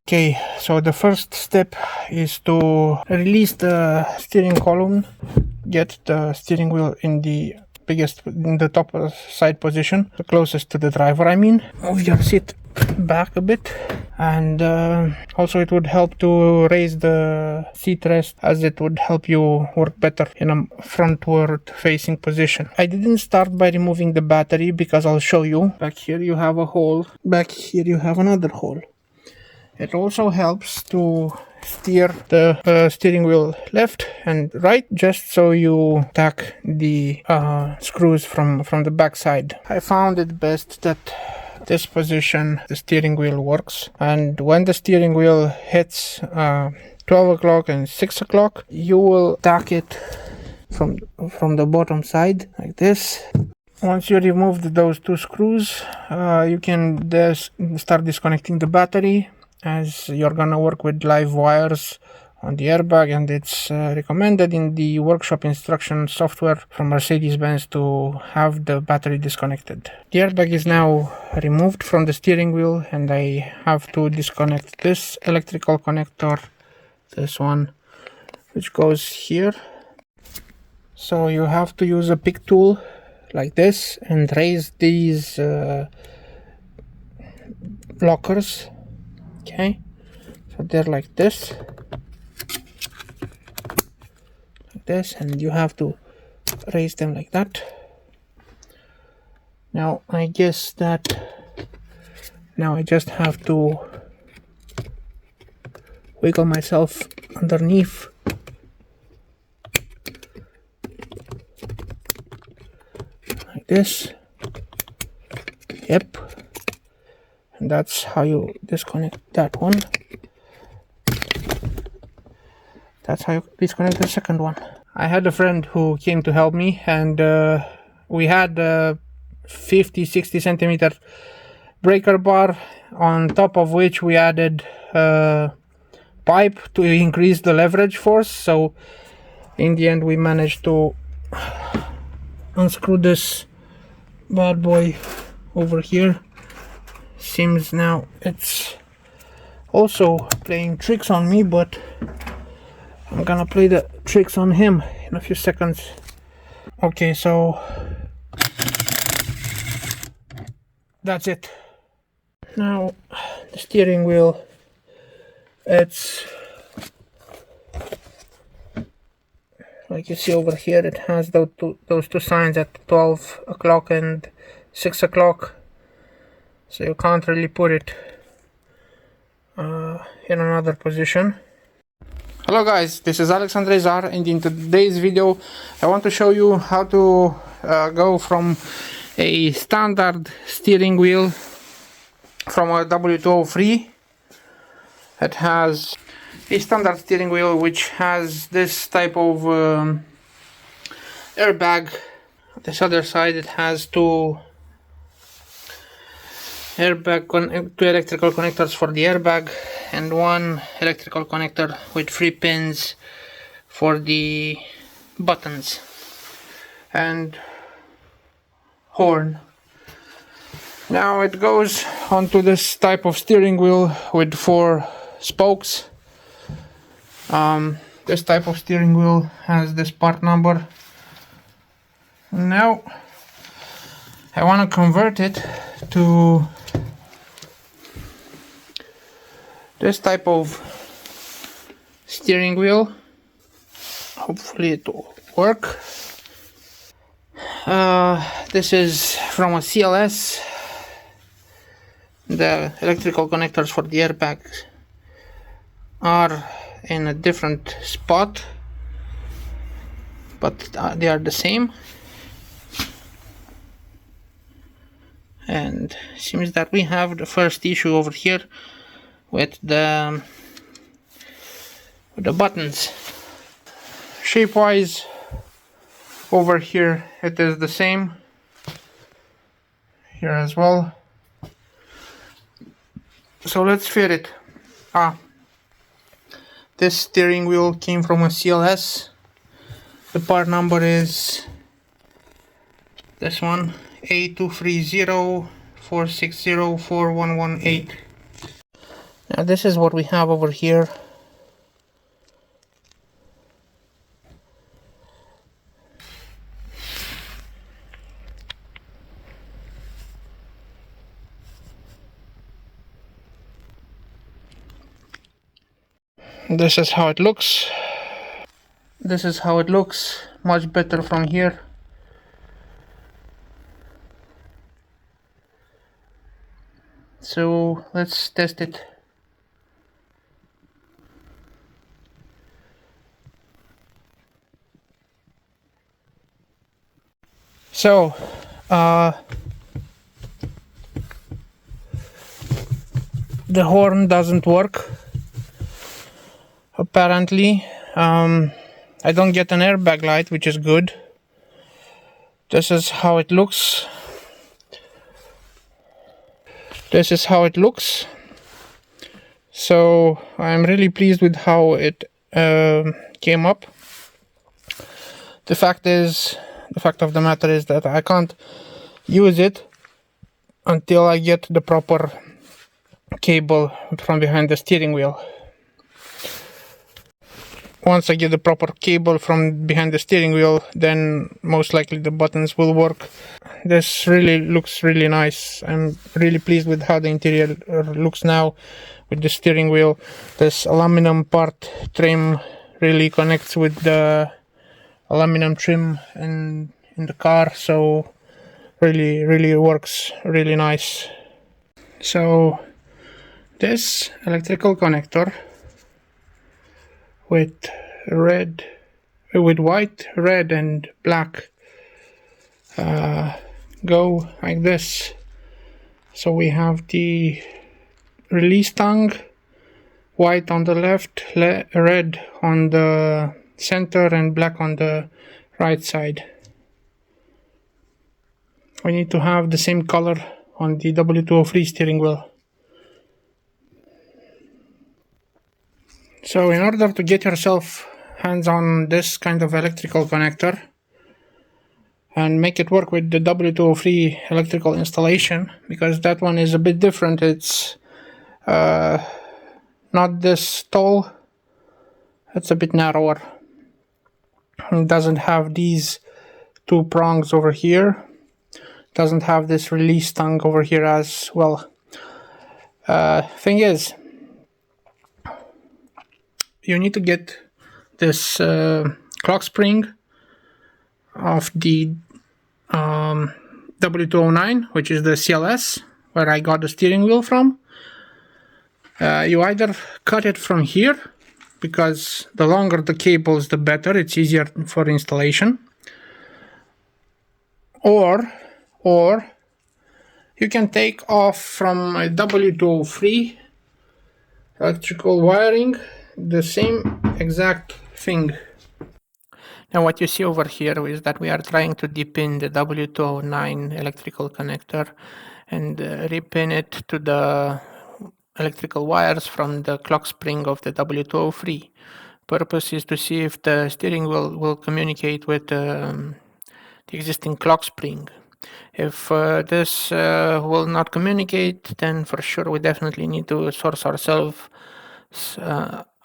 Okay, so the first step is to release the steering column, get the steering wheel in the top side position, the closest to the driver, I mean. Move your seat back a bit, and also it would help to raise the seat rest, as it would help you work better in a frontward facing position. I didn't start by removing the battery because I'll show you. Back here you have a hole, back here you have another hole. It also helps to steer the steering wheel left and right, just so you tack the screws from the back side. I found it best that this position the steering wheel works, and when the steering wheel hits 12 o'clock and 6 o'clock, you will tack it from the bottom side like this. Once you remove those two screws, you can start disconnecting the battery, as you're gonna work with live wires on the airbag, and it's recommended in the workshop instruction software from Mercedes-Benz to have the battery disconnected. The airbag is now removed from the steering wheel, and I have to disconnect this electrical connector, this one, which goes here. So you have to use a pick tool like this and raise these blockers. Okay, so they're like this, and you have to raise them like that. Now I just have to wiggle myself underneath. Like this. Yep. And that's how you disconnect that one. That's how you disconnect the second one. I had a friend who came to help me, and we had a 50-60 centimeter breaker bar, on top of which we added a pipe to increase the leverage force. So in the end we managed to unscrew this bad boy over here. Seems now it's also playing tricks on me, but I'm gonna play the tricks on him in a few seconds. Okay, so that's it. Now the steering wheel, it's like you see over here, it has those two signs at 12 o'clock and 6 o'clock. So you can't really put it in another position. Hello guys, this is Andrei, and in today's video I want to show you how to go from a standard steering wheel from a W203. It has a standard steering wheel which has this type of airbag. This other side it has two electrical connectors for the airbag, and one electrical connector with 3 pins for the buttons and horn. Now it goes onto this type of steering wheel with 4 spokes. This type of steering wheel has this part number. Now I want to convert it to this type of steering wheel. Hopefully it will work. This is from a CLS. The electrical connectors for the airbags are in a different spot, but they are the same. And seems that we have the first issue over here with the buttons. Shape wise, over here it is the same, here as well. So let's fit it. This steering wheel came from a CLS. The part number is this one, A230 4604118. Now this is what we have over here. This is how it looks. This is how it looks, much better from here. So let's test it. So the horn doesn't work apparently. I don't get an airbag light, which is good. This is how it looks. This is how it looks. So I'm really pleased with how it came up. The fact of the matter is that I can't use it until I get the proper cable from behind the steering wheel. Once I get the proper cable from behind the steering wheel, then most likely the buttons will work. This really looks really nice. I'm really pleased with how the interior looks now with the steering wheel. This aluminum part trim really connects with the aluminum trim in the car, so really works really nice. So this electrical connector with white, red and black go like this. So we have the release tongue, white on the left, red on the center and black on the right side. We need to have the same color on the W203 steering wheel. So in order to get yourself hands on this kind of electrical connector and make it work with the W203 electrical installation, because that one is a bit different, it's not this tall, it's a bit narrower. It doesn't have these two prongs over here, it doesn't have this release tongue over here as well. Thing is, you need to get this clock spring of the W209, which is the CLS, where I got the steering wheel from. You either cut it from here, because the longer the cables the better, it's easier for installation, or you can take off from a W203 electrical wiring the same exact thing. Now what you see over here is that we are trying to depin the W209 electrical connector and repin it to the electrical wires from the clock spring of the W203. Purpose is to see if the steering wheel will communicate with the existing clock spring. If this will not communicate, then for sure we definitely need to source ourselves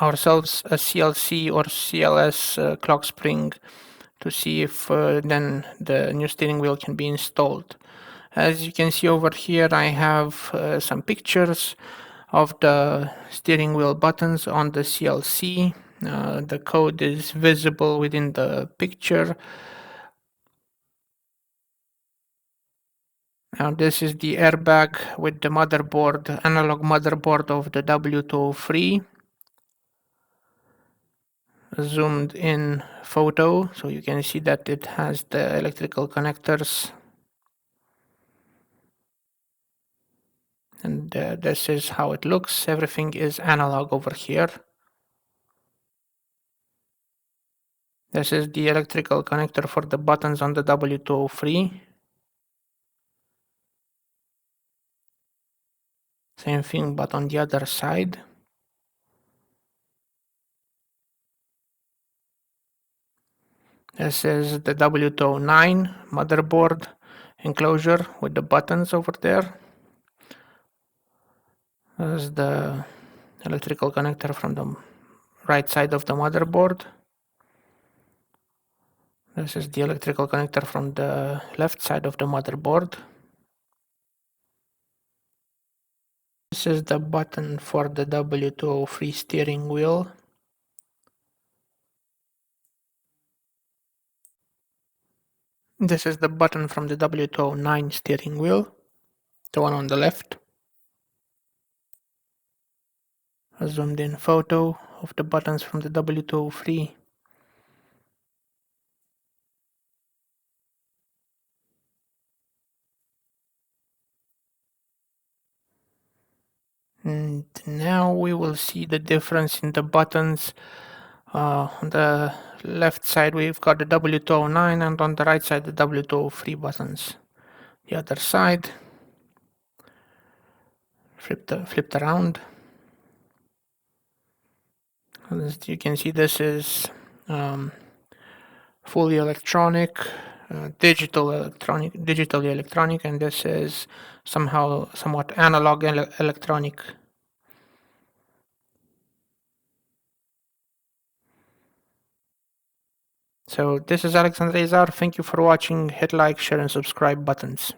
a CLC or CLS clock spring to see if then the new steering wheel can be installed. As you can see over here, I have some pictures of the steering wheel buttons on the CLC. The code is visible within the picture. Now this is the airbag with the motherboard, analog motherboard of the W203. Zoomed in photo, so you can see that it has the electrical connectors. And this is how it looks. Everything is analog over here. This is the electrical connector for the buttons on the W203. Same thing, but on the other side. This is the W209 motherboard enclosure with the buttons over there. This is the electrical connector from the right side of the motherboard. This is the electrical connector from the left side of the motherboard. This is the button for the W203 steering wheel. This is the button from the W209 steering wheel, the one on the left. A zoomed in photo of the buttons from the W203. And now we will see the difference in the buttons. On the left side we've got the W209 and on the right side the W203 buttons. The other side, flipped around. As you can see, this is fully electronic, digitally electronic, and this is somewhat analog electronic. So this is Alex Andrei. Thank you for watching. Hit like, share and subscribe buttons.